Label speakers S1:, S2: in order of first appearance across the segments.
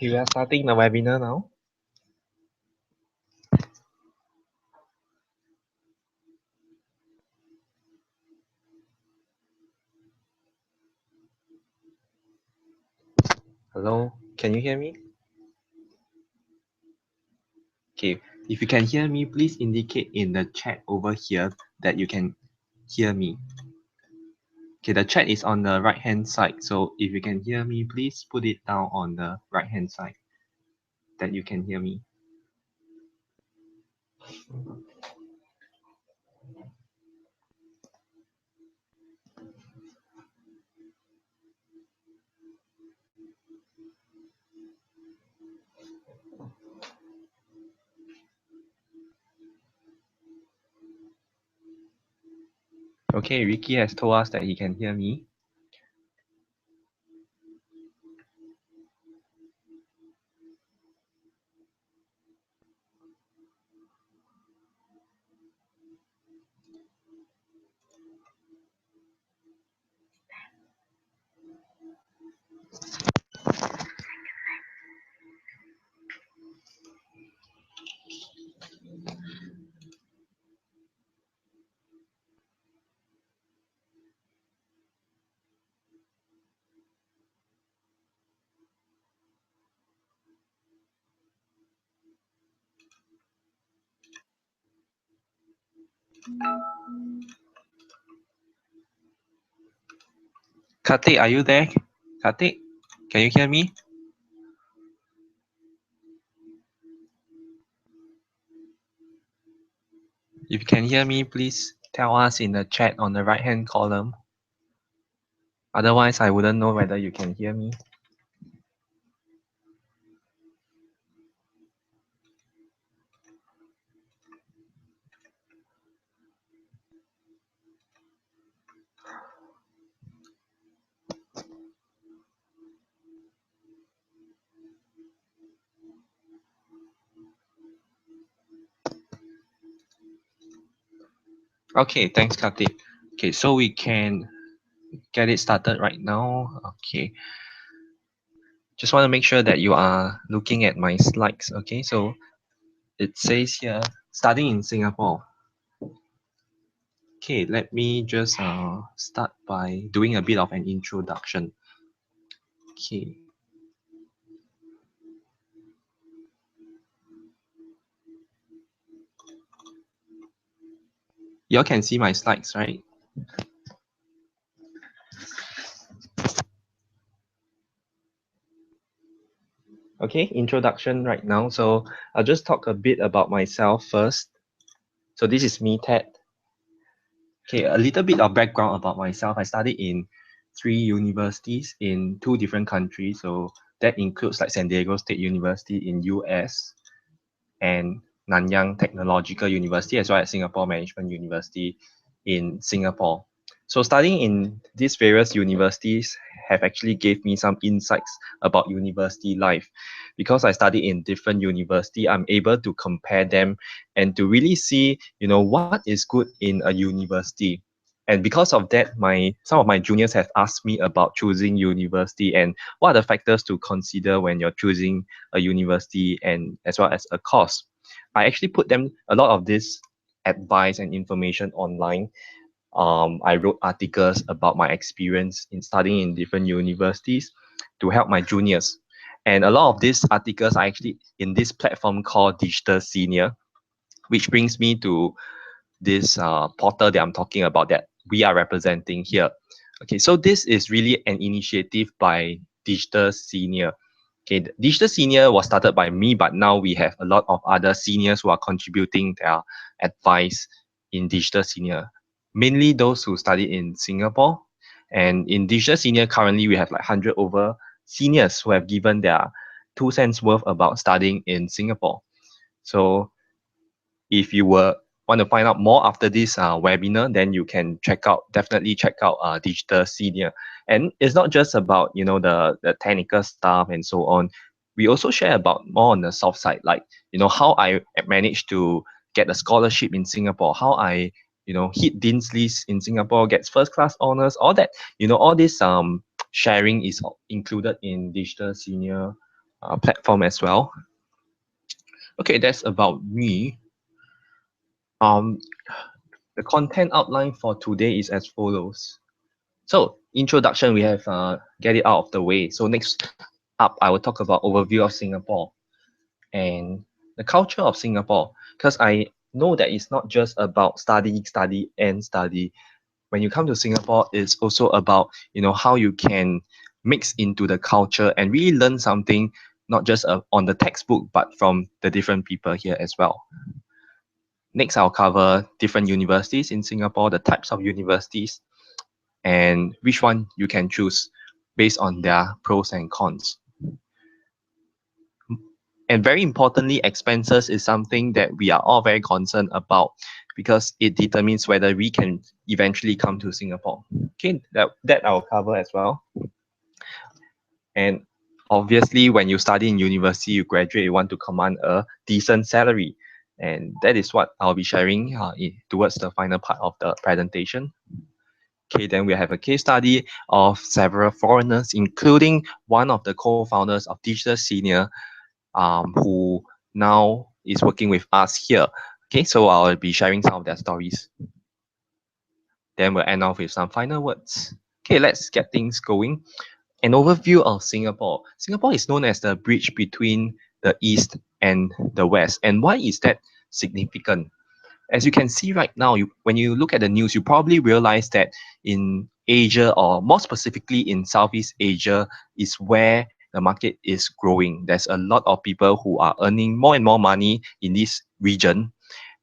S1: Okay, we are starting the webinar now. Hello, can you hear me? Okay, if you can hear me, please indicate in the chat over here that you can hear me. Okay, the chat is on the right hand side. So if you can hear me, please put it down on the right hand side that you can hear me. Okay, Ricky has told us that he can hear me. Karthik, are you there? Karthik, can you hear me? If you can hear me, please tell us in the chat on the right hand column. Otherwise, I wouldn't know whether you can hear me. Okay, thanks, Karthik. Okay, so we can get it started right now. Okay. Just want to make sure that you are looking at my slides. Okay, so it says here, studying in Singapore. Okay, let me just start by doing a bit of an introduction. Okay. You all can see my slides, right? Okay, introduction right now. So I'll just talk a bit about myself first. So this is me, Ted. Okay, a little bit of background about myself. I studied in 3 universities in 2 different countries. So that includes like San Diego State University in US and Nanyang Technological University, as well as Singapore Management University in Singapore. So studying in these various universities have actually gave me some insights about university life. Because I studied in different university, I'm able to compare them and to really see, what is good in a university. And because of that, some of my juniors have asked me about choosing university and what are the factors to consider when you're choosing a university and as well as a course. I actually put them a lot of this advice and information online. I wrote articles about my experience in studying in different universities to help my juniors. And a lot of these articles are actually in this platform called Digital Senior, which brings me to this portal that I'm talking about that we are representing here. Okay, so this is really an initiative by Digital Senior. Okay, Digital Senior was started by me, but now we have a lot of other seniors who are contributing their advice in Digital Senior, mainly those who study in Singapore. And in Digital Senior, currently we have like 100 over seniors who have given their 2 cents worth about studying in Singapore. So if you want to find out more after this webinar, then you can definitely check out Digital Senior. And it's not just about the technical stuff and so on. We also share about more on the soft side, like how I managed to get a scholarship in Singapore, how I hit Dean's List in Singapore, gets first class honors, all that. All this sharing is included in Digital Senior platform as well. Okay, that's about me. Um, the content outline for today is as follows. So, introduction, we have get it out of the way. So next up, I will talk about overview of Singapore and the culture of Singapore, because I know that it's not just about study. When you come to Singapore, it's also about how you can mix into the culture and really learn something, not just on the textbook, but from the different people here as well. Next, I'll cover different universities in Singapore, the types of universities, and which one you can choose based on their pros and cons. And very importantly, expenses is something that we are all very concerned about because it determines whether we can eventually come to Singapore. Okay, that I'll cover as well. And obviously, when you study in university, you graduate, you want to command a decent salary. And that is what I'll be sharing towards the final part of the presentation. Okay, then we have a case study of several foreigners, including one of the co-founders of Digital Senior, who now is working with us here. Okay, so I'll be sharing some of their stories. Then we'll end off with some final words. Okay, let's get things going. An overview of Singapore. Singapore is known as the bridge between the East and the West. And why is that significant? As you can see right now, when you look at the news, you probably realize that in Asia, or more specifically in Southeast Asia, is where the market is growing. There's a lot of people who are earning more and more money in this region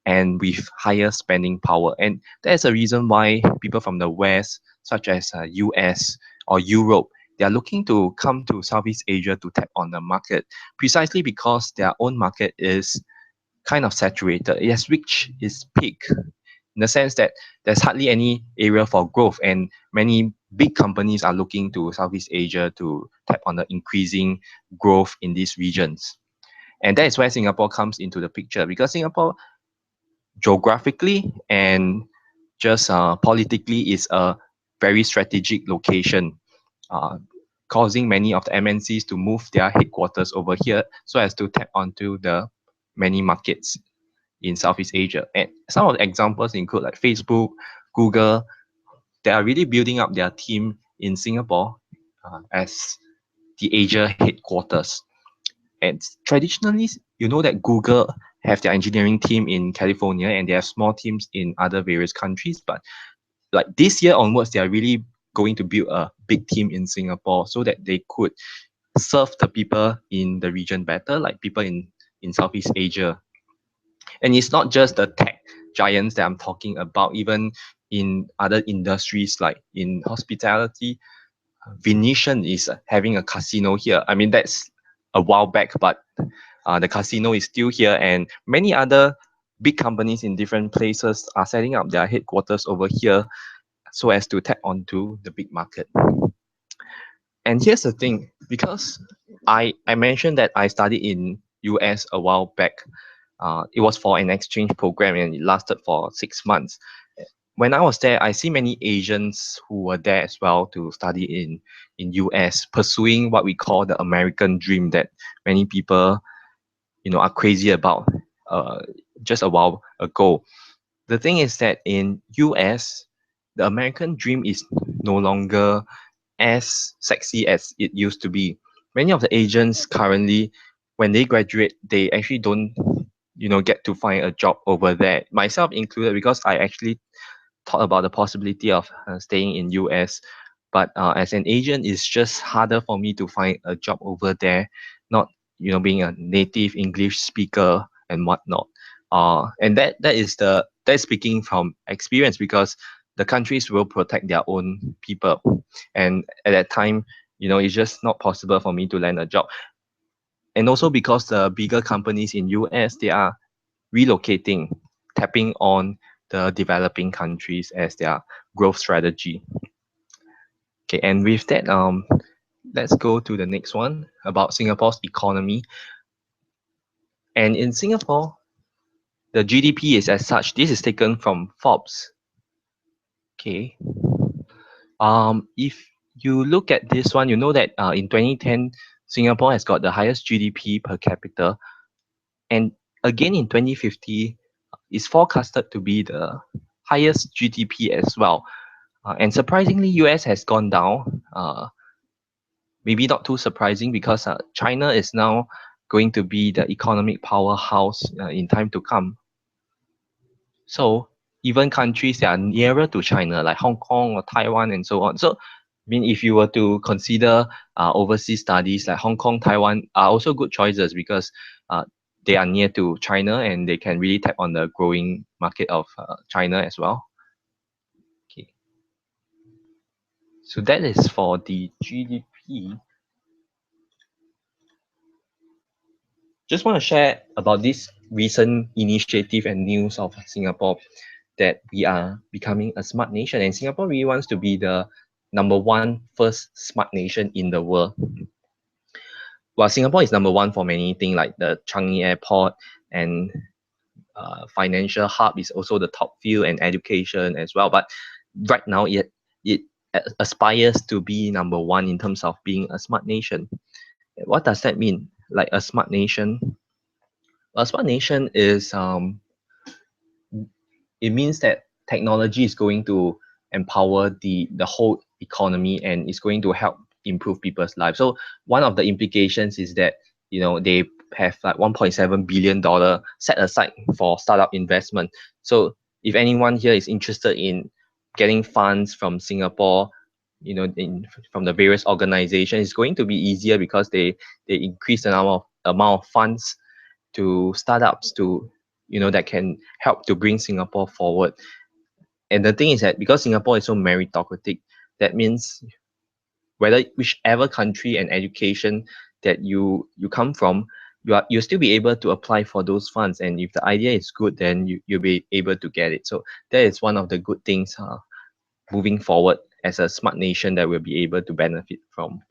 S1: and with higher spending power. And that's a reason why people from the West, such as US or Europe, they are looking to come to Southeast Asia to tap on the market, precisely because their own market is kind of saturated. It has reached its peak in the sense that there's hardly any area for growth, and many big companies are looking to Southeast Asia to tap on the increasing growth in these regions. And that is where Singapore comes into the picture, because Singapore geographically and just politically is a very strategic location, uh, causing many of the MNCs to move their headquarters over here so as to tap onto the many markets in Southeast Asia. And some of the examples include like Facebook, Google. They are really building up their team in Singapore as the Asia headquarters. And traditionally, you know that Google have their engineering team in California and they have small teams in other various countries. But like this year onwards, they are really going to build a big team in Singapore so that they could serve the people in the region better, like people in Southeast Asia. And it's not just the tech giants that I'm talking about, even in other industries like in hospitality. Venetian is having a casino here. I mean, that's a while back, but the casino is still here, and many other big companies in different places are setting up their headquarters over here so as to tap onto the big market. And here's the thing, because I mentioned that I studied in US a while back. It was for an exchange program and it lasted for 6 months. When I was there, I see many Asians who were there as well to study in US, pursuing what we call the American dream that many people are crazy about uh, just a while ago. The thing is that in US, the American dream is no longer as sexy as it used to be. Many of the Asians currently, when they graduate, they actually don't get to find a job over there, myself included, because I actually thought about the possibility of staying in US. But as an Asian, it's just harder for me to find a job over there, not being a native English speaker and whatnot. And that's speaking from experience, because the countries will protect their own people. And at that time, it's just not possible for me to land a job. And also because the bigger companies in US, they are relocating, tapping on the developing countries as their growth strategy. Okay, and with that, let's go to the next one about Singapore's economy. And in Singapore, the GDP is as such. This is taken from Forbes. Okay. If you look at this one, you know that in 2010, Singapore has got the highest GDP per capita, and again in 2050 is forecasted to be the highest GDP as well. And surprisingly, US has gone down. Maybe not too surprising because China is now going to be the economic powerhouse in time to come. So even countries that are nearer to China, like Hong Kong or Taiwan and so on. So, I mean, if you were to consider overseas studies, like Hong Kong, Taiwan are also good choices because they are near to China and they can really tap on the growing market of China as well. Okay. So that is for the GDP. Just want to share about this recent initiative and news of Singapore that we are becoming a smart nation, and Singapore really wants to be the number one first smart nation in the world. While Singapore is number one for many things like the Changi Airport and financial hub is also the top field and education as well. But right now it aspires to be number one in terms of being a smart nation. What does that mean? Like a smart nation? A smart nation is it means that technology is going to empower the whole economy and is going to help improve people's lives. So one of the implications is that they have like $1.7 billion set aside for startup investment. So if anyone here is interested in getting funds from Singapore, from the various organizations, it's going to be easier because they increase the amount of funds to startups to that can help to bring Singapore forward. And the thing is that because Singapore is so meritocratic, that means whether whichever country and education that you come from, you'll still be able to apply for those funds. And if the idea is good, then you'll be able to get it. So that is one of the good things moving forward as a smart nation that we'll be able to benefit from.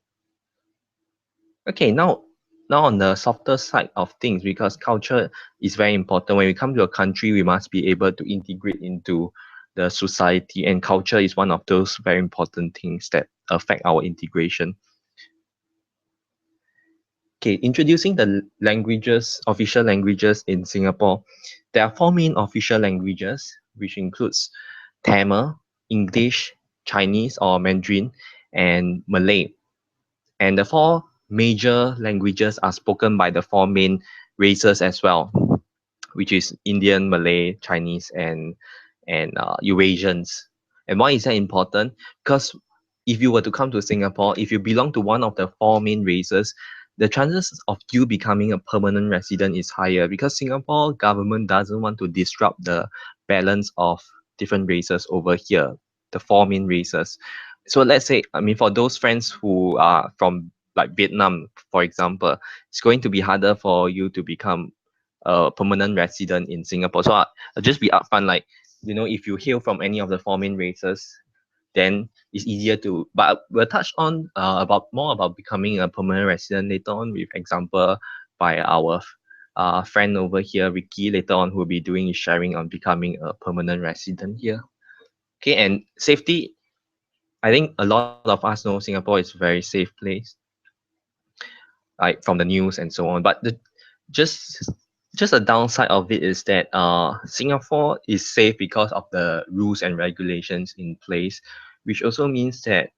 S1: Okay, now on the softer side of things, because culture is very important. When we come to a country, we must be able to integrate into the society, and culture is one of those very important things that affect our integration. Okay, introducing the languages, official languages in Singapore. There are four main official languages, which includes Tamil, English, Chinese or Mandarin, and Malay. And the four major languages are spoken by the four main races as well, which is Indian, Malay, Chinese, and Eurasians. And why is that important? Because if you were to come to Singapore, if you belong to one of the four main races, the chances of you becoming a permanent resident is higher because Singapore government doesn't want to disrupt the balance of different races over here, the four main races. So let's say, I mean, for those friends who are from like Vietnam, for example, it's going to be harder for you to become a permanent resident in Singapore. So I'll just be upfront, like, if you hail from any of the four main races, then it's easier to. But we'll touch on about more about becoming a permanent resident later on, with example by our friend over here, Ricky, later on, who will be doing his sharing on becoming a permanent resident here. Okay, and safety. I think a lot of us know Singapore is a very safe place, like from the news and so on. But just just a downside of it is that Singapore is safe because of the rules and regulations in place, which also means that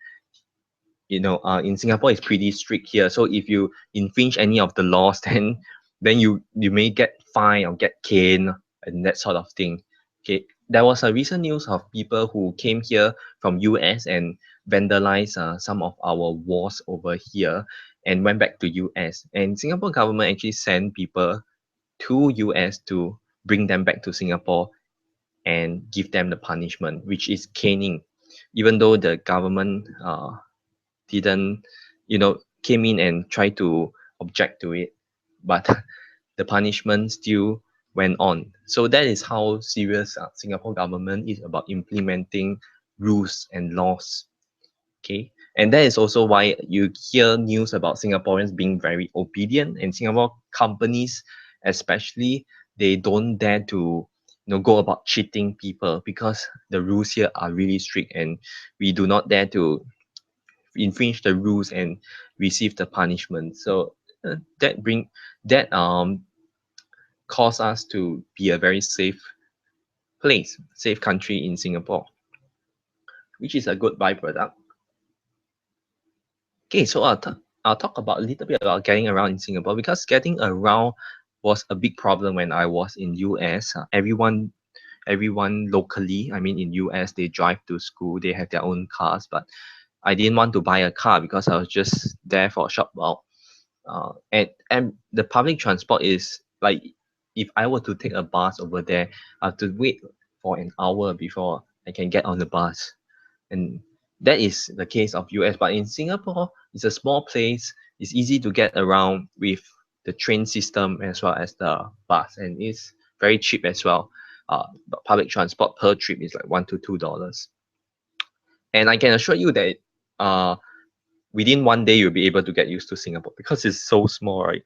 S1: in Singapore it's pretty strict here. So if you infringe any of the laws, then you may get fined or get caned and that sort of thing. Okay, there was a recent news of people who came here from US and vandalized some of our walls over here and went back to US. And Singapore government actually sent people to US to bring them back to Singapore and give them the punishment, which is caning, even though the government didn't, came in and tried to object to it, but the punishment still went on. So that is how serious Singapore government is about implementing rules and laws. Okay, and that is also why you hear news about Singaporeans being very obedient, and Singapore companies especially, they don't dare to go about cheating people because the rules here are really strict, and we do not dare to infringe the rules and receive the punishment. So that cause us to be a very safe place, safe country in Singapore, which is a good byproduct. Okay, so I'll talk about a little bit about getting around in Singapore, because getting around was a big problem when I was in US. Everyone locally, I mean in US, they drive to school, they have their own cars, but I didn't want to buy a car because I was just there for a short while. And the public transport is like, if I were to take a bus over there, I have to wait for an hour before I can get on the bus. And that is the case of US. But in Singapore, it's a small place. It's easy to get around with the train system as well as the bus, and it's very cheap as well. But public transport per trip is like $1 to $2. And I can assure you that uh, within one day you'll be able to get used to Singapore because it's so small, right?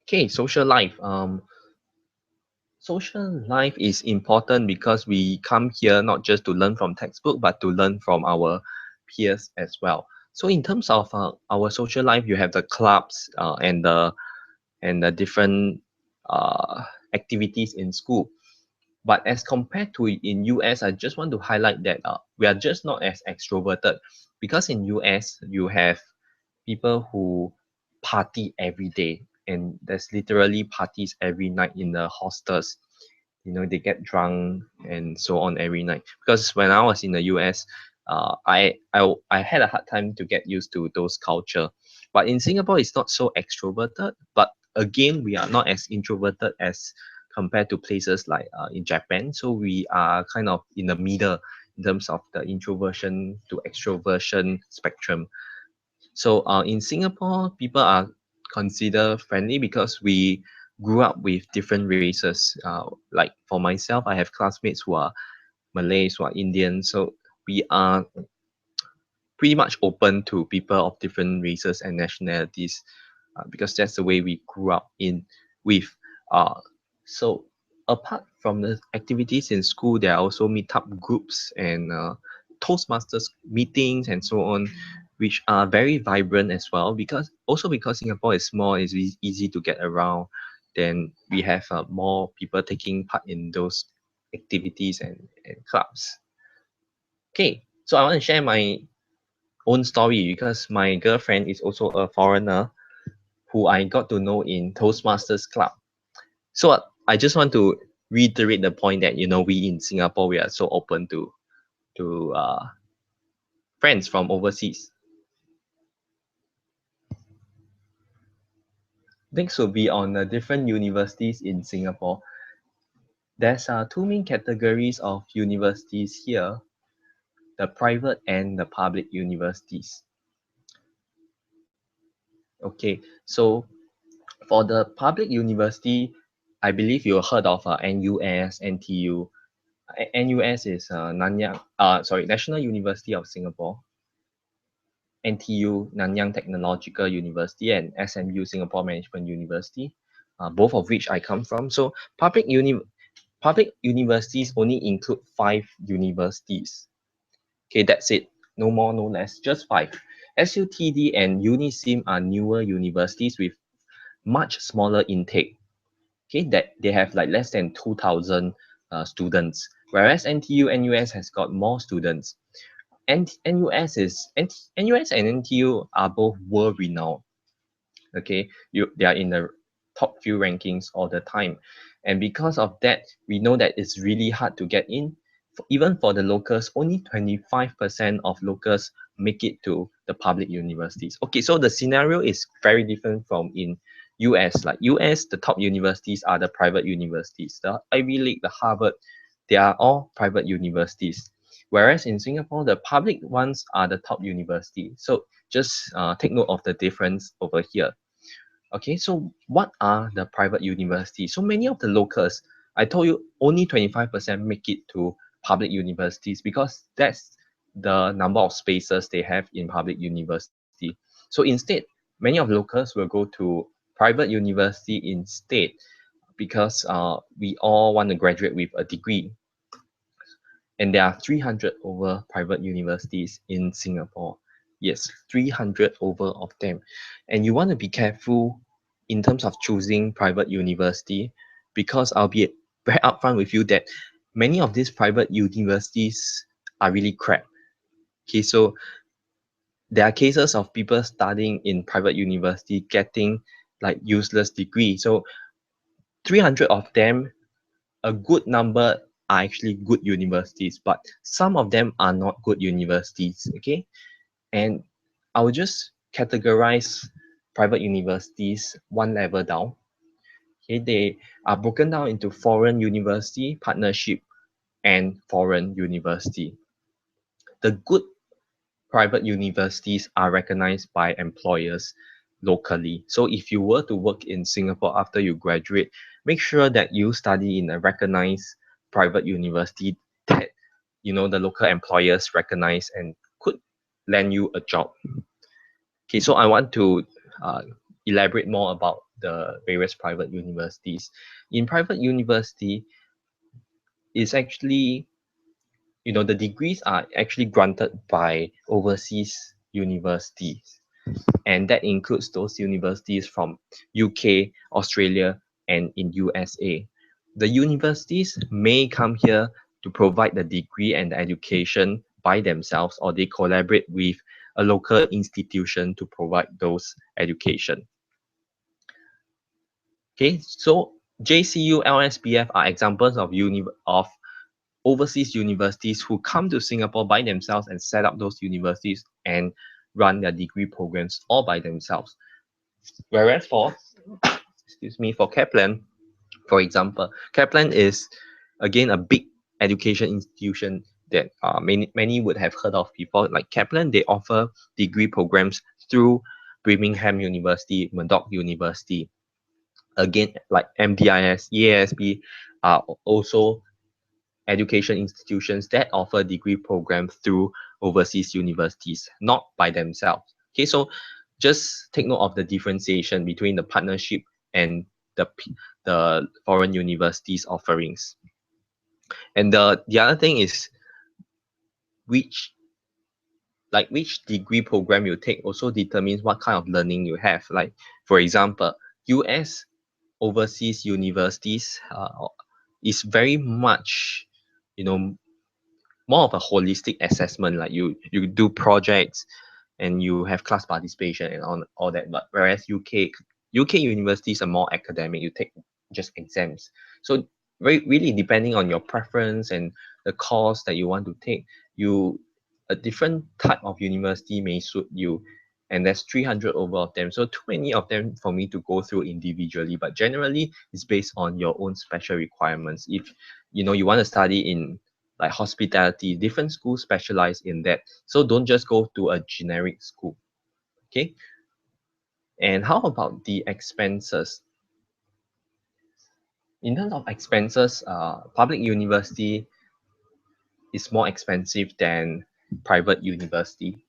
S1: Okay, social life. Social life is important because we come here not just to learn from textbook, but to learn from our peers as well. So in terms of our social life, you have the clubs and the different activities in school. But as compared to in US, I just want to highlight that we are just not as extroverted, because in US you have people who party every day, and there's literally parties every night in the hostels. They get drunk and so on every night. Because when I was in the US, I had a hard time to get used to those culture. But in Singapore, it's not so extroverted. But again, we are not as introverted as compared to places like in Japan. So we are kind of in the middle in terms of the introversion to extroversion spectrum. So in Singapore, people are considered friendly because we grew up with different races. Like for myself, I have classmates who are Malays, who are Indian. So we are pretty much open to people of different races and nationalities, because that's the way we grew up in with. Uh, so apart from the activities in school, there are also meetup groups and Toastmasters meetings and so on, which are very vibrant as well. Because Singapore is small, it's easy to get around. Then we have more people taking part in those activities and clubs. Okay, so I want to share my own story because my girlfriend is also a foreigner who I got to know in Toastmasters Club. So I just want to reiterate the point that we in Singapore, we are so open to friends from overseas. Next will be on the different universities in Singapore. There's two main categories of universities here: the private and the public universities. Okay, so for the public university, I believe you heard of NUS, NTU. NUS is National University of Singapore. NTU, Nanyang Technological University, and SMU, Singapore Management University, both of which I come from. So public universities only include 5 universities. Okay, that's it. No more, no less, just 5. SUTD and UniSim are newer universities with much smaller intake. Okay, that they have like less than 2,000 students, whereas NTU, NUS has got more students. And NUS and NTU are both world renowned. Okay, they are in the top few rankings all the time, and because of that, we know that it's really hard to get in. Even for the locals, only 25% of locals make it to the public universities. Okay, so the scenario is very different from in US. Like US, the top universities are the private universities. The Ivy League, the Harvard, they are all private universities. Whereas in Singapore, the public ones are the top university. So just take note of the difference over here. Okay, so what are the private universities? So many of the locals, I told you, only 25% make it to public universities because that's the number of spaces they have in public university. So instead, many of locals will go to private university instead because we all want to graduate with a degree. And there are 300 over private universities in Singapore. Yes, 300 over of them. And you want to be careful in terms of choosing private university, because I'll be very upfront with you that many of these private universities are really crap. Okay, so there are cases of people studying in private university getting like useless degree. So 300 of them, a good number are actually good universities, but some of them are not good universities. Okay, and I will just categorize private universities one level down. Okay, they are broken down into foreign university, partnership, and foreign university. The good private universities are recognized by employers locally. So if you were to work in Singapore after you graduate, make sure that you study in a recognized private university that the local employers recognize and could lend you a job. Okay, so I want to elaborate more about the various private universities. In private university, is actually the degrees are actually granted by overseas universities, and that includes those universities from UK, Australia, and in USA. The universities may come here to provide the degree and the education by themselves, or they collaborate with a local institution to provide those education. Okay, so JCU, LSPF are examples of overseas universities who come to Singapore by themselves and set up those universities and run their degree programs all by themselves. Whereas for Kaplan, for example, Kaplan is again a big education institution that many would have heard of before. Like Kaplan, they offer degree programs through Birmingham University, Murdoch University. Again, like MDIS, EASB are also education institutions that offer degree programs through overseas universities, not by themselves. Okay, so just take note of the differentiation between the partnership and the foreign universities offerings. And the other thing is which which degree program you take also determines what kind of learning you have. Like for example, US overseas universities is very much more of a holistic assessment. Like you do projects and you have class participation and all that. But whereas UK universities are more academic, you take just exams. So really depending on your preference and the course that you want to take, a different type of university may suit you. And there's 300 over of them, so too many of them for me to go through individually, but generally it's based on your own special requirements. If you want to study in like hospitality, different schools specialize in that, so don't just go to a generic school. Okay, and how about the expenses? In terms of expenses, public university is more expensive than private university.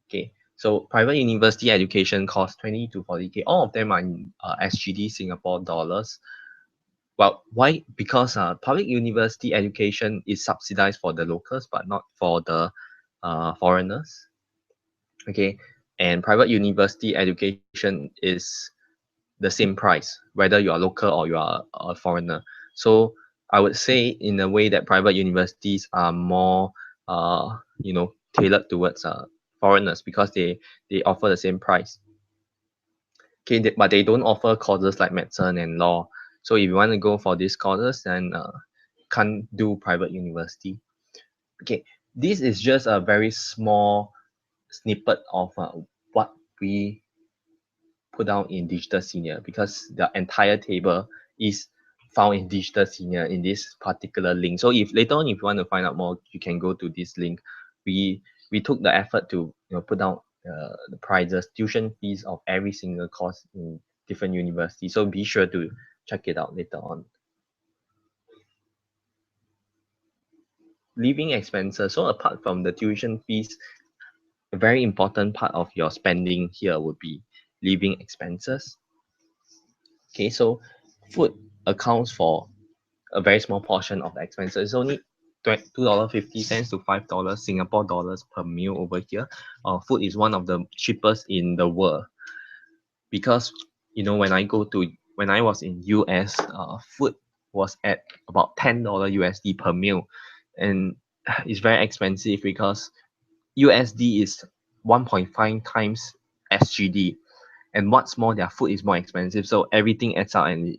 S1: Okay, so private university education costs 20 to 40K. All of them are in SGD, Singapore dollars. Well, why? Because public university education is subsidized for the locals, but not for the foreigners. Okay, and private university education is the same price, whether you are local or you are a foreigner. So I would say in a way that private universities are more, tailored towards foreigners, because they offer the same price. Okay, but they don't offer courses like medicine and law. So if you want to go for these courses, then can't do private university. Okay, this is just a very small snippet of what we put down in digital senior, because the entire table is found in digital senior in this particular link. So if later on if you want to find out more, you can go to this link. We took the effort to put down the prices, tuition fees of every single course in different universities, so be sure to check it out later on. Living expenses. So apart from the tuition fees, a very important part of your spending here would be living expenses. Okay, so food accounts for a very small portion of the expenses. It's only $2.50 to $5 Singapore dollars per meal over here. Food is one of the cheapest in the world because when I was in US, food was at about $10 USD per meal, and it's very expensive because USD is 1.5 times SGD. And what's more, their food is more expensive, so everything adds up, and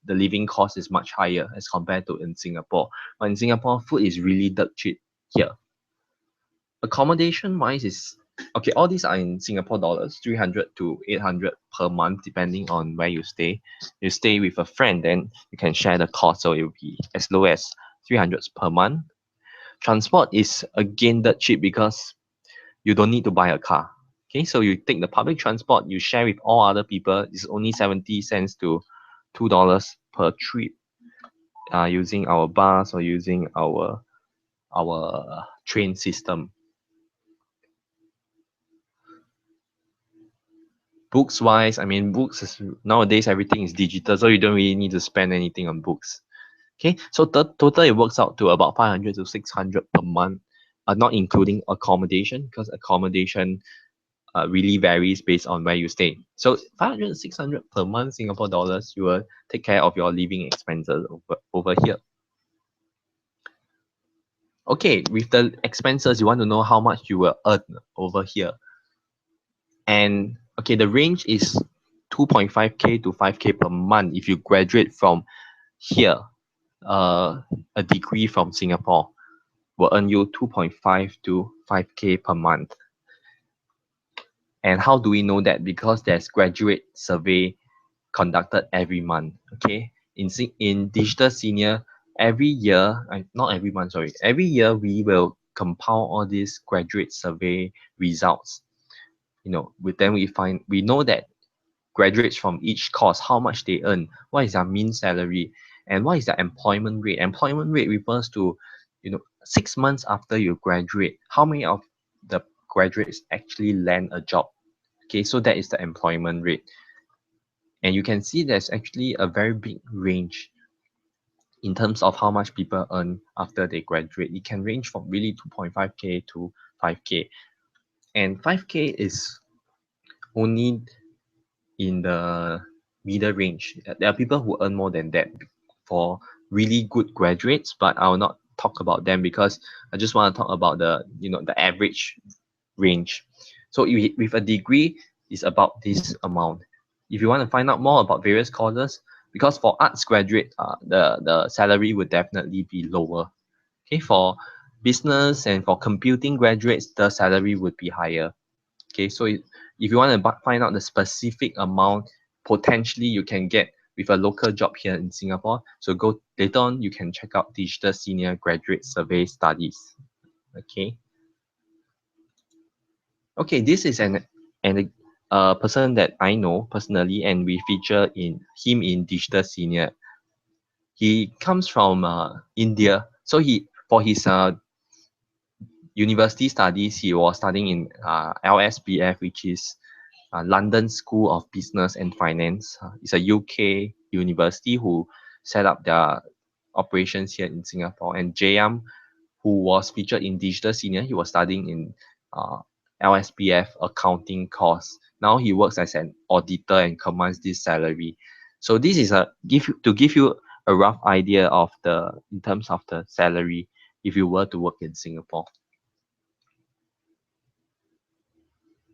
S1: the living cost is much higher as compared to in Singapore. But in Singapore, food is really dirt cheap here. Accommodation wise is okay. All these are in Singapore dollars, 300 to 800 per month, depending on where you stay. You stay with a friend, then you can share the cost, so it will be as low as 300 per month. Transport is again dirt cheap because you don't need to buy a car. Okay, so you take the public transport, you share with all other people. It's only 70 cents to $2 per trip. Using our bus or using our train system. Books wise, I mean, books is nowadays everything is digital, so you don't really need to spend anything on books. Okay, so total it works out to about 500 to 600 per month, not including accommodation, because accommodation really varies based on where you stay. So 500 to 600 per month Singapore dollars, you will take care of your living expenses over here. Okay, with the expenses, you want to know how much you will earn over here. And okay, the range is 2.5K to 5K per month if you graduate from here. A degree from Singapore will earn you 2.5 to 5K per month. And how do we know that? Because there's graduate survey conducted every month. Okay, in digital senior, every year, not every month, sorry, every year we will compile all these graduate survey results. We know that graduates from each course, how much they earn, what is their mean salary, and what is their employment rate. Employment rate refers to 6 months after you graduate, how many of the graduates actually land a job. Okay, so that is the employment rate. And you can see there's actually a very big range in terms of how much people earn after they graduate. It can range from really 2.5K to 5K. And 5K is only in the middle range. There are people who earn more than that for really good graduates, but I will not talk about them because I just want to talk about the average range. So with a degree, is about this amount. If you want to find out more about various courses, because for arts graduate, the salary would definitely be lower. Okay, for business and for computing graduates, the salary would be higher. Okay, so if you want to find out the specific amount potentially you can get with a local job here in Singapore, so go later on, you can check out Digital Senior Graduate Survey Studies. Okay. Okay, this is an person that I know personally, and we feature him in Digital Senior. He comes from India, so for his university studies, he was studying in LSBF, which is London School of Business and Finance. It's a UK university who set up their operations here in Singapore. And JM, who was featured in Digital Senior, he was studying in LSBF accounting course. Now he works as an auditor and commands this salary. So this is to give you a rough idea of in terms of the salary if you were to work in Singapore.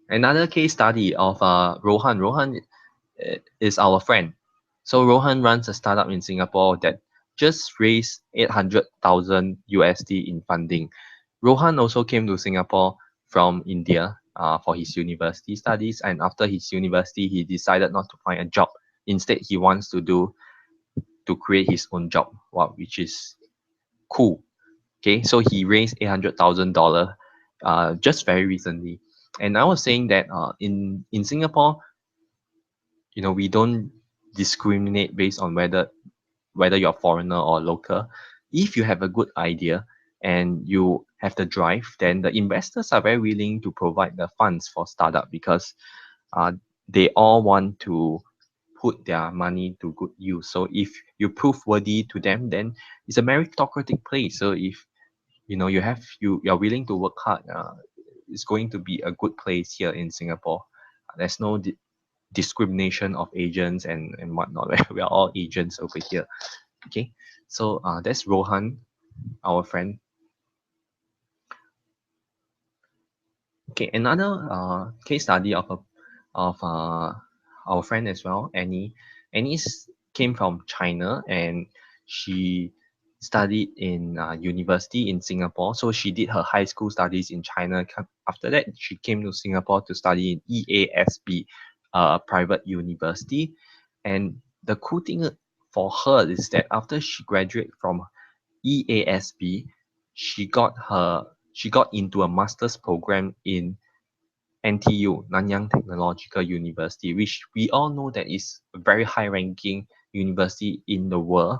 S1: Another case study of Rohan. Rohan is our friend. So Rohan runs a startup in Singapore that just raised 800,000 USD in funding. Rohan also came to Singapore from India for his university studies, and after his university, he decided not to find a job. Instead, he wants to create his own job, which is cool. Okay, so he raised $800,000 just very recently. And I was saying that in Singapore, we don't discriminate based on whether you're foreigner or local. If you have a good idea and you have the drive, then the investors are very willing to provide the funds for startup because they all want to put their money to good use. So if you prove worthy to them, then it's a meritocratic place. So if you're willing to work hard, it's going to be a good place here in Singapore. There's no discrimination of agents and whatnot. We are all agents over here. Okay, so that's Rohan, our friend. Okay, another case study of our friend as well, Annie. Came from China, and she studied in university in Singapore. So she did her high school studies in China. After that, she came to Singapore to study in EASB, private university. And the cool thing for her is that after she graduated from EASB, she got into a master's program in NTU, Nanyang Technological University, which we all know that is a very high ranking university in the world.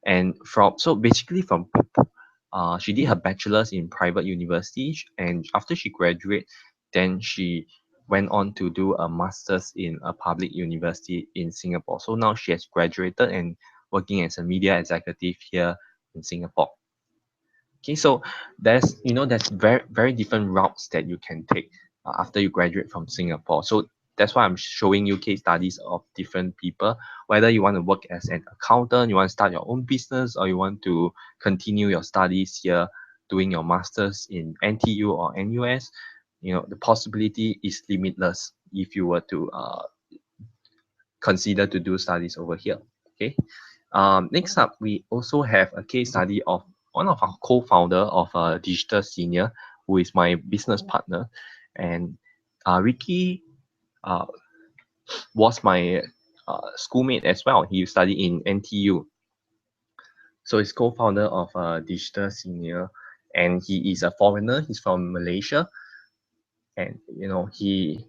S1: And from she did her bachelor's in private university, and after she graduated, then she went on to do a master's in a public university in Singapore. So now she has graduated and working as a media executive here in Singapore. Okay, so there's very different routes that you can take after you graduate from Singapore. So that's why I'm showing you case studies of different people, whether you want to work as an accountant, you want to start your own business, or you want to continue your studies here doing your masters in NTU or NUS. The possibility is limitless if you were to consider to do studies over here. Okay. Next up, we also have a case study of one of our co-founder of Digital Senior, who is my business partner, and Ricky uh, was my schoolmate as well. He studied in NTU, so he's co-founder of Digital Senior, and he is a foreigner. He's from Malaysia, and he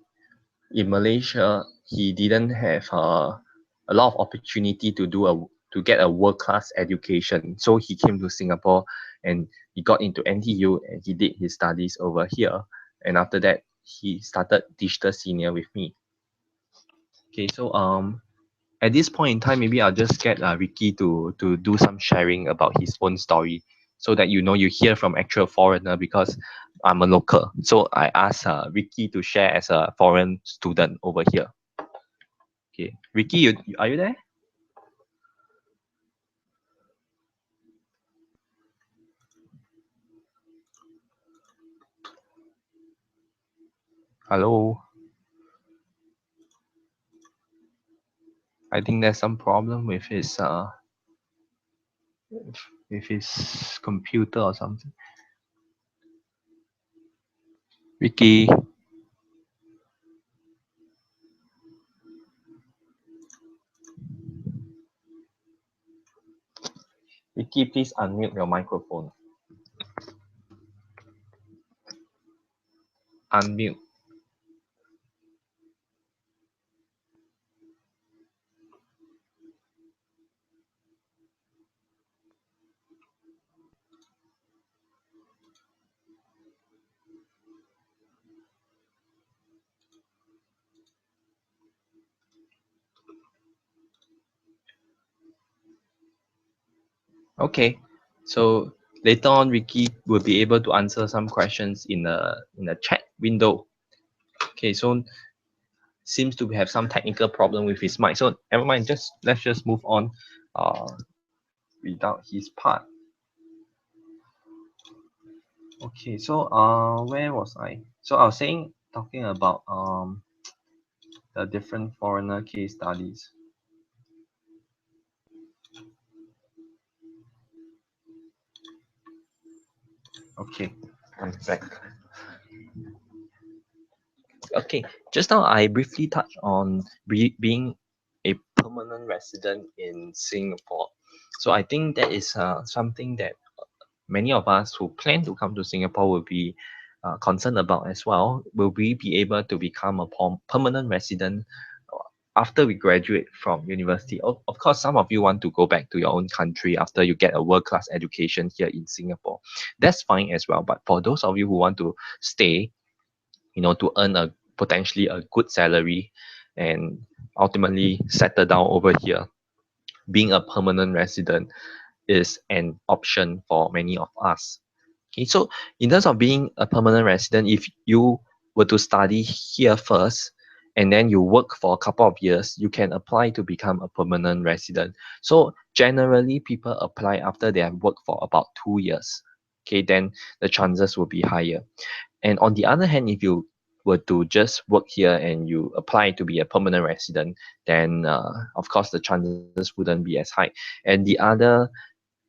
S1: in Malaysia, he didn't have a lot of opportunity to get a world-class education. So he came to Singapore and he got into NTU and he did his studies over here. And after that, he started Digital Senior with me. Okay, so at this point in time, maybe I'll just get Ricky to do some sharing about his own story, so that you hear from actual foreigner, because I'm a local. So I asked Ricky to share as a foreign student over here. Okay, Ricky, are you there? Hello. I think there's some problem with his computer or something. Ricky. Ricky, please unmute your microphone. Unmute. Okay. So later on, Ricky will be able to answer some questions in the chat window. Okay, so seems to have some technical problem with his mic. So never mind, let's just move on without his part. Okay, so where was I? So I was talking about the different foreigner case studies. Okay, I'm back. Okay, just now I briefly touched on being a permanent resident in Singapore. So I think that is something that many of us who plan to come to Singapore will be concerned about as well. Will we be able to become a permanent resident after we graduate from university? Of course, some of you want to go back to your own country after you get a world-class education here in Singapore. That's fine as well. But for those of you who want to stay, to earn a potentially a good salary and ultimately settle down over here, being a permanent resident is an option for many of us. Okay, so in terms of being a permanent resident, if you were to study here first and then you work for a couple of years, you can apply to become a permanent resident. So generally, people apply after they have worked for about 2 years. Okay, then the chances will be higher. And on the other hand, if you were to just work here and you apply to be a permanent resident, then of course the chances wouldn't be as high. And the other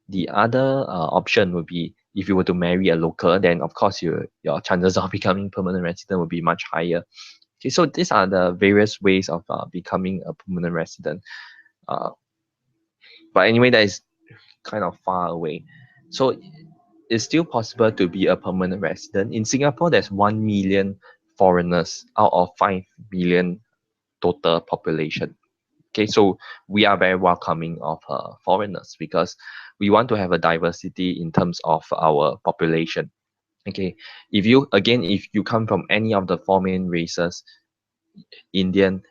S1: option would be if you were to marry a local, then of course your chances of becoming permanent resident will be much higher. Okay, so these are the various ways of becoming a permanent resident. Uh, but anyway, that is kind of far away. So it's still possible to be a permanent resident. In Singapore, there's 1 million foreigners out of 5 million total population. Okay, so we are very welcoming of foreigners because we want to have a diversity in terms of our population. Okay, if you come from any of the four main races, Indian,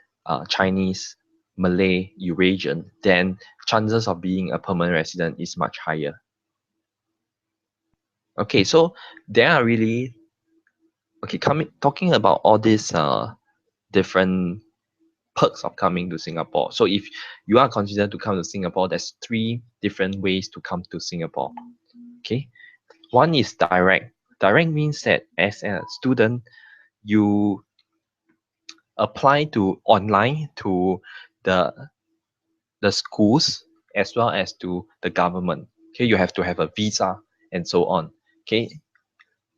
S1: Chinese, Malay, Eurasian, then chances of being a permanent resident is much higher. Okay, so there are really coming talking about all these different perks of coming to Singapore. So if you are considered to come to Singapore, there's three different ways to come to Singapore. Okay, one is direct. Direct means that as a student, you apply to online to the the schools as well as to the government. Okay, you have to have a visa and so on. Okay,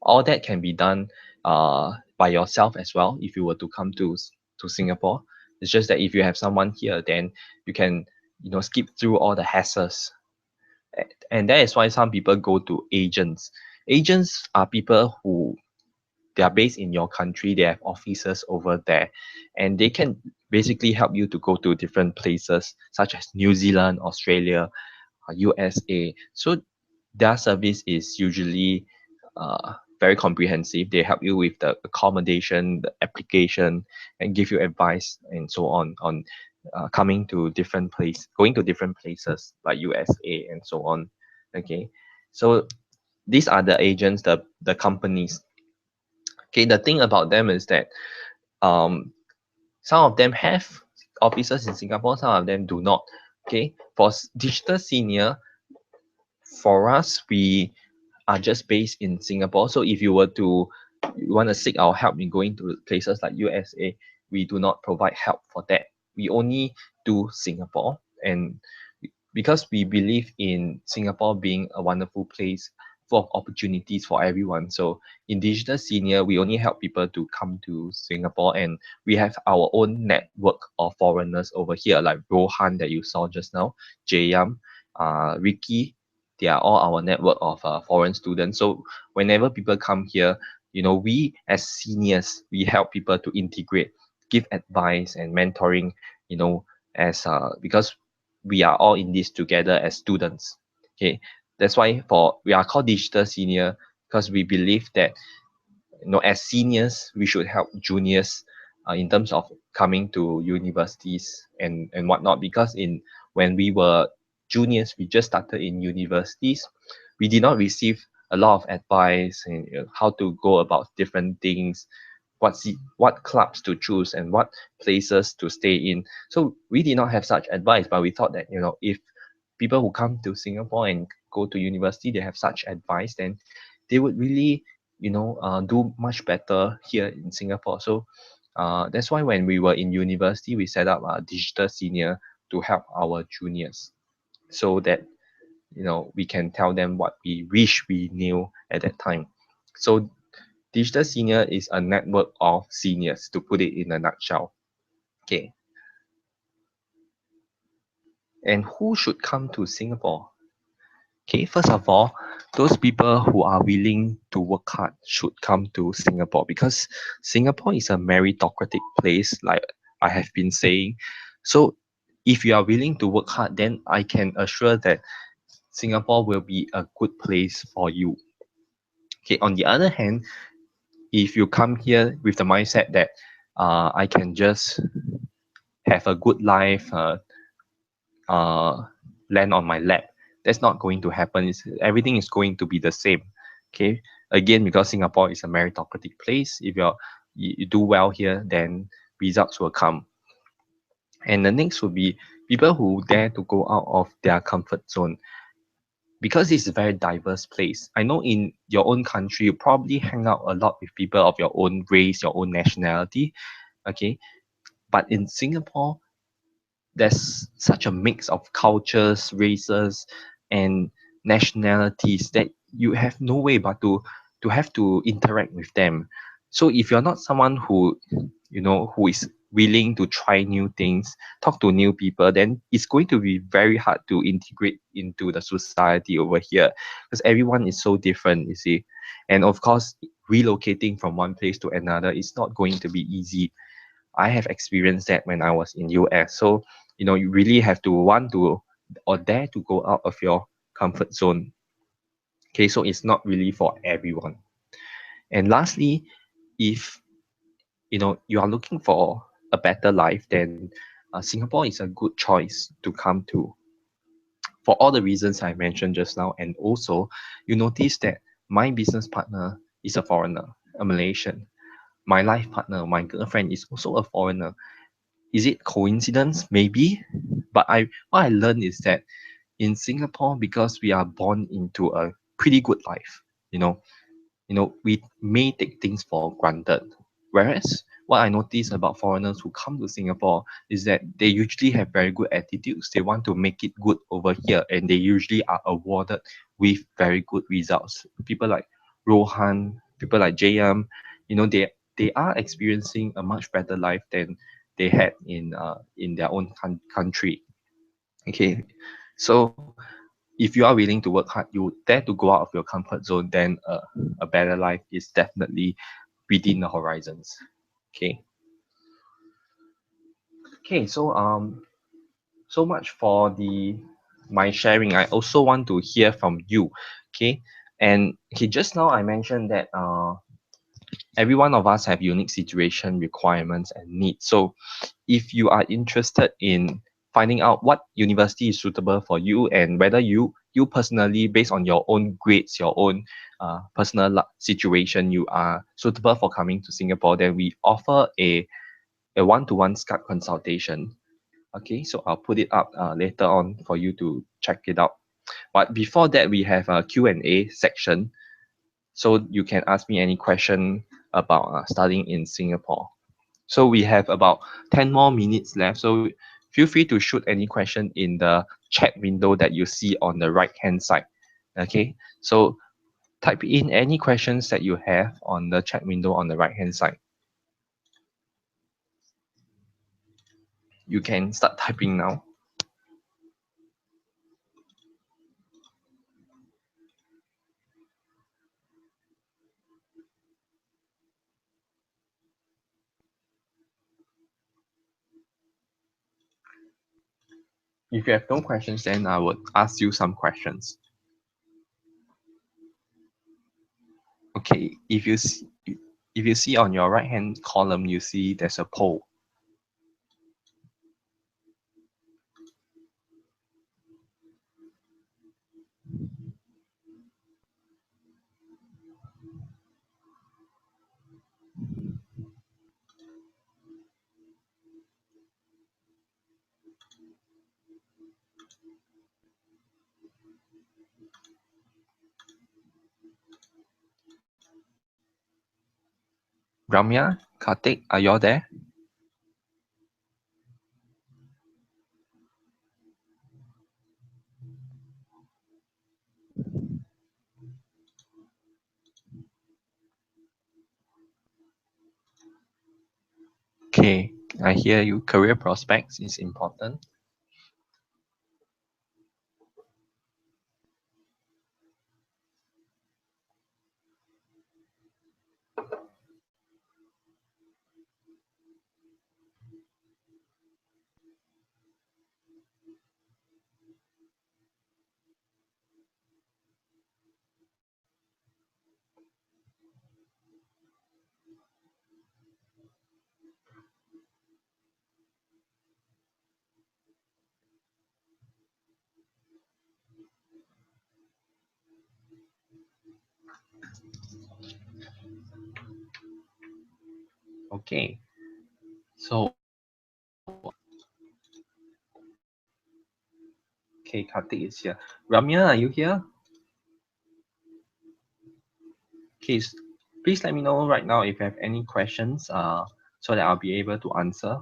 S1: all that can be done by yourself as well if you were to come to Singapore. It's just that if you have someone here, then you can skip through all the hassles. And that is why some people go to agents. Agents are people who they are based in your country, they have offices over there, and they can basically help you to go to different places such as New Zealand, Australia, USA. So their service is usually very comprehensive. They help you with the accommodation, the application, and give you advice and so on going to different places like USA and so on. Okay, so these are the agents, the companies. Okay, the thing about them is that um, some of them have offices in Singapore, some of them do not. Okay, for digital senior, for us, we are just based in Singapore. So if you want to seek our help in going to places like USA, we do not provide help for that. We only do Singapore, and because we believe in Singapore being a wonderful place full of opportunities for everyone. So in digital senior, we only help people to come to Singapore, and we have our own network of foreigners over here, like Rohan that you saw just now, Jayam, Ricky. They are all our network of foreign students. So whenever people come here, we as seniors, we help people to integrate, give advice and mentoring, as because we are all in this together as students. Okay, that's why for we are called digital senior because we believe that as seniors we should help juniors in terms of coming to universities and whatnot. Because in when we were juniors, we just started in universities, we did not receive a lot of advice and how to go about different things, what clubs to choose and what places to stay in. So we did not have such advice, but we thought that if people who come to Singapore and go to university, they have such advice, then they would really do much better here in Singapore. So that's why when we were in university, we set up a digital senior to help our juniors, so that we can tell them what we wish we knew at that time. So digital senior is a network of seniors, to put it in a nutshell. Okay, and who should come to Singapore? Okay, first of all, those people who are willing to work hard should come to Singapore, because Singapore is a meritocratic place, like I have been saying. So if you are willing to work hard, then I can assure that Singapore will be a good place for you. Okay, on the other hand, if you come here with the mindset that I can just have a good life, uh, land on my lap, that's not going to happen. Everything is going to be the same. Okay, again, because Singapore is a meritocratic place, if you do well here, then results will come. And the next would be people who dare to go out of their comfort zone, because it's a very diverse place. I know in your own country, you probably hang out a lot with people of your own race, your own nationality. Okay, but in Singapore, there's such a mix of cultures, races, and nationalities that you have no way but to have to interact with them. So if you're not someone who, who is willing to try new things, talk to new people, then it's going to be very hard to integrate into the society over here, because everyone is so different, you see. And of course, relocating from one place to another is not going to be easy. I have experienced that when I was in US. So, you really have to want to or dare to go out of your comfort zone. Okay, so it's not really for everyone. And lastly, if you are looking for a better life, then Singapore is a good choice to come to for all the reasons I mentioned just now. And also, you notice that my business partner is a foreigner, a Malaysian. My life partner, my girlfriend, is also a foreigner. Is it coincidence? Maybe. But what I learned is that in Singapore, because we are born into a pretty good life, you know, we may take things for granted. Whereas what I notice about foreigners who come to Singapore is that they usually have very good attitudes. They want to make it good over here, and they usually are awarded with very good results. People like Rohan, people like JM, they are experiencing a much better life than they had in their own country. Okay, so if you are willing to work hard, you dare to go out of your comfort zone, then a better life is definitely within the horizons. Okay. Okay. So much for the my sharing. I also want to hear from you. Okay. And okay, just now I mentioned that every one of us have unique situation, requirements, and needs. So if you are interested in finding out what university is suitable for you, and whether you personally, based on your own grades, your own personal situation, you are suitable for coming to Singapore, then we offer a one-to-one Skype consultation. Okay, so I'll put it up later on for you to check it out. But before that, we have a Q&A section, so you can ask me any question about studying in Singapore. So we have about 10 more minutes left. So feel free to shoot any question in the chat window that you see on the right hand side. Okay, so type in any questions that you have on the chat window on the right hand side. You can start typing now. If you have no questions, then I would ask you some questions. Okay, if you see on your right hand column, you see there's a poll. Ramya, Karthik, are you all there? Okay, I hear you. Career prospects is important. Okay, so okay, Karthik is here. Ramya, are you here? Okay, please let me know right now if you have any questions so that I'll be able to answer.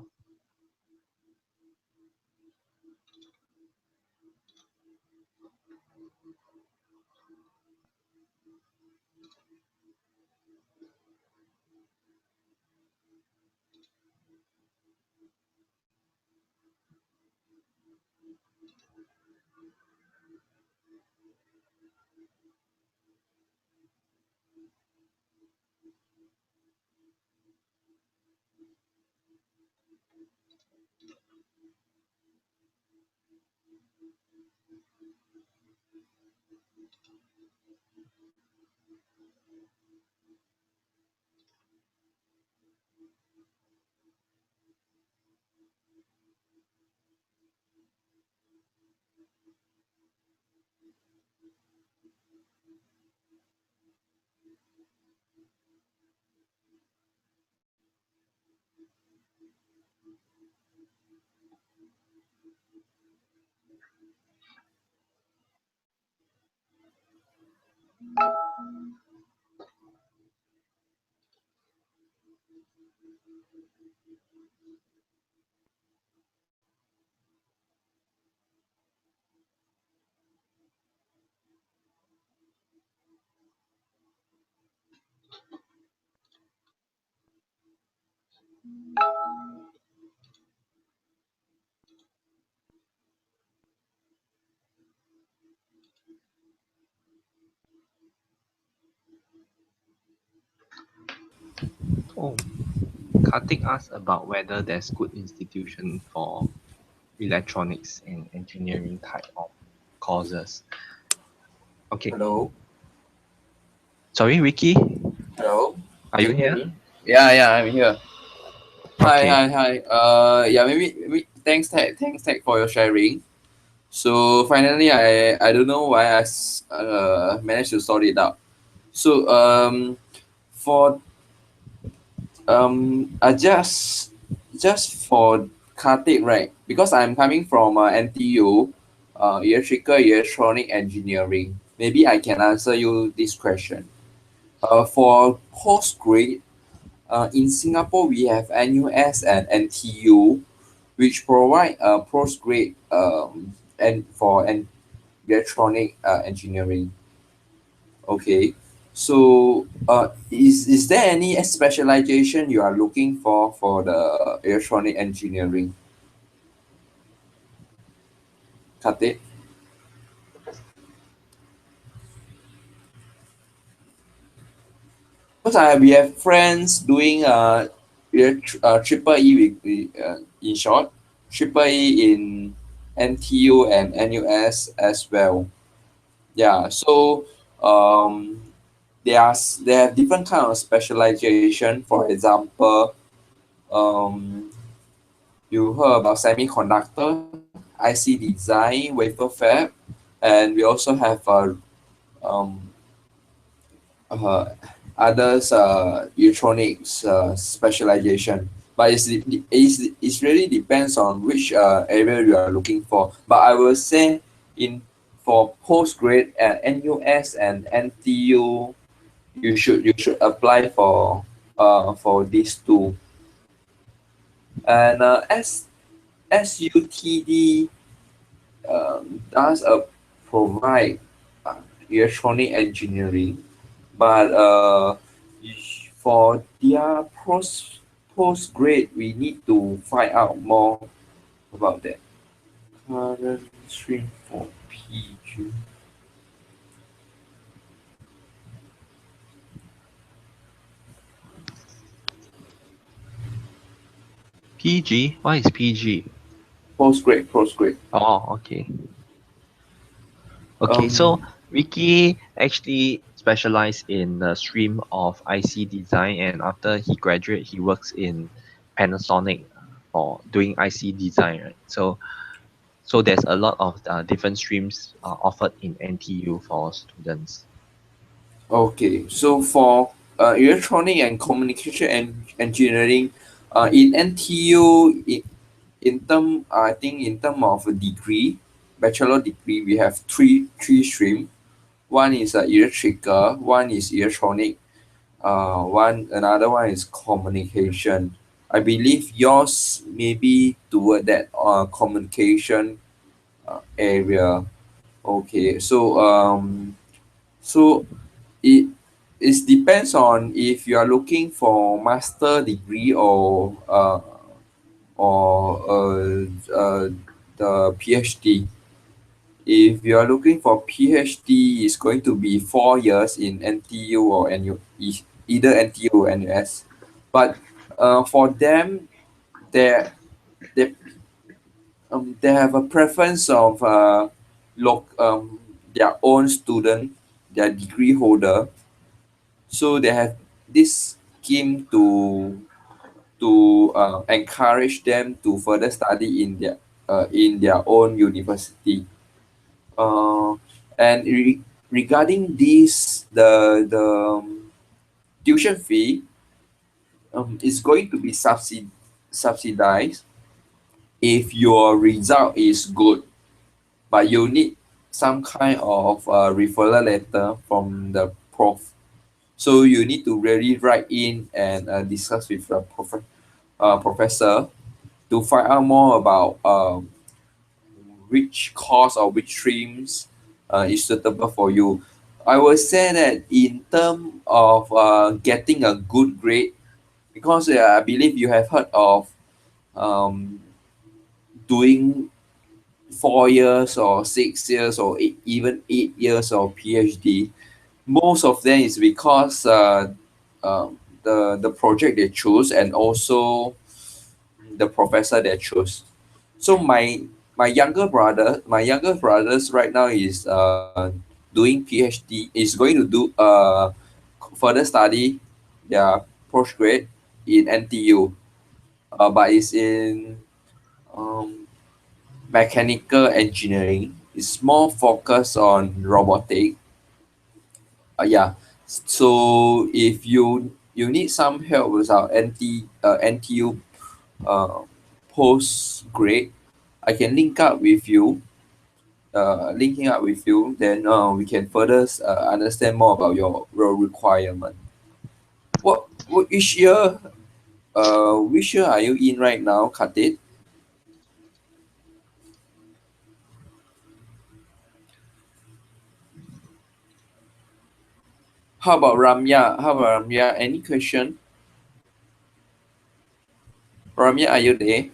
S1: Oh, Karthik asked about whether there's good institution for electronics and engineering type of courses. Okay.
S2: Hello.
S1: Sorry, Ricky,
S2: Hello.
S1: are
S2: Can
S1: you
S2: you hear
S1: here?
S2: me? Yeah, I'm here. Hi,
S1: Okay.
S2: hi, hi. Yeah, maybe thanks, Tech, for your sharing. So finally, I don't know why managed to sort it out. So for just for Kartik, right? Because I'm coming from NTU, electrical electronic engineering. Maybe I can answer you this question. For postgrad, in Singapore, we have NUS and NTU, which provide postgrad and for electronic engineering. Okay, so is there any specialization you are looking for the electronic engineering, Kate? Because we have friends doing triple E in short, triple E in NTU and NUS as well. Yeah, so um, they have different kind of specialization. For example, um, you heard about semiconductor, IC design, wafer fab, and we also have um, uh, others electronics specialization. But it's really depends on which area you are looking for. But I will say in for postgrad at NUS and NTU, you should apply for these two. And SUTD does provide electronic engineering, but for their postgrad, we need to find out more about that. Current stream for PG.
S1: PG? What is PG?
S2: Postgrad.
S1: Oh, okay. Okay, so
S2: Um,
S1: Ricky actually specialized in the stream of IC design, and after he graduate, he works in Panasonic for doing IC design, right? So there's a lot of different streams offered in NTU for students.
S2: Okay, so for electronic and communication engineering, in NTU, in term, I think in term of a degree, bachelor degree, we have three stream. One is electrical, one is electronic, another one is communication. I believe yours maybe toward that communication area. Okay, so it depends on if you are looking for master degree or the PhD. If you are looking for PhD, it's going to be 4 years in NTU or either NTU or NUS. But for them, they they they have a preference of their own student, their degree holder. So they have this scheme to encourage them to further study in their own university. Uh, and regarding this, the tuition fee is going to be subsidized if your result is good, but you need some kind of referral letter from the prof. So you need to really write in and discuss with the professor to find out more about which course or which streams is suitable for you. I will say that in terms of getting a good grade, because I believe you have heard of um, doing 4 years or 6 years or even 8 years of PhD. Most of them is because the project they choose and also the professor they choose. So my younger brothers right now is doing PhD, is going to do further study their postgrad in NTU, but it's in um, mechanical engineering. It's more focused on robotic. Yeah. So if you need some help with our NTU uh, post grade, I can linking up with you, then we can further understand more about your requirement. Which year are you in right now, Khatid? How about Ramya? Any question? Ramya, are you there?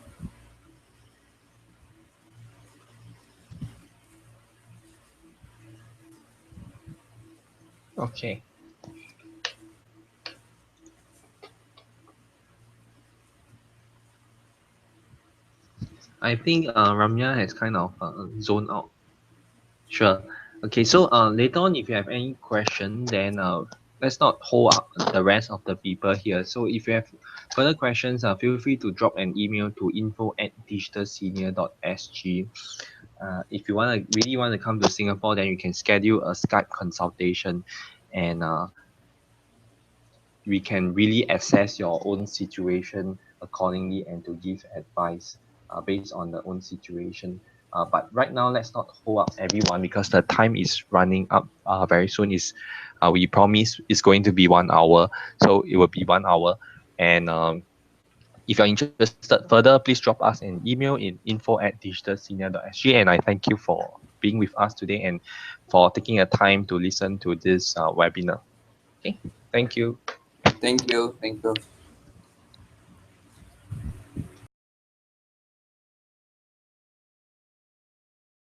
S1: Okay. I think Ramya has kind of zoned out. Sure. Okay, so later on, if you have any question, then let's not hold up the rest of the people here. So if you have further questions, feel free to drop an email to info@digitalsenior.sg. If you really want to come to Singapore, then you can schedule a Skype consultation, and we can really assess your own situation accordingly and to give advice based on the own situation. But right now, let's not hold up everyone because the time is running up very soon. We promise it's going to be 1 hour, so it will be 1 hour. And if you're interested further, please drop us an email in info@digitalsenior.sg. And I thank you for being with us today and for taking a time to listen to this webinar. Okay, thank you.
S2: Thank you.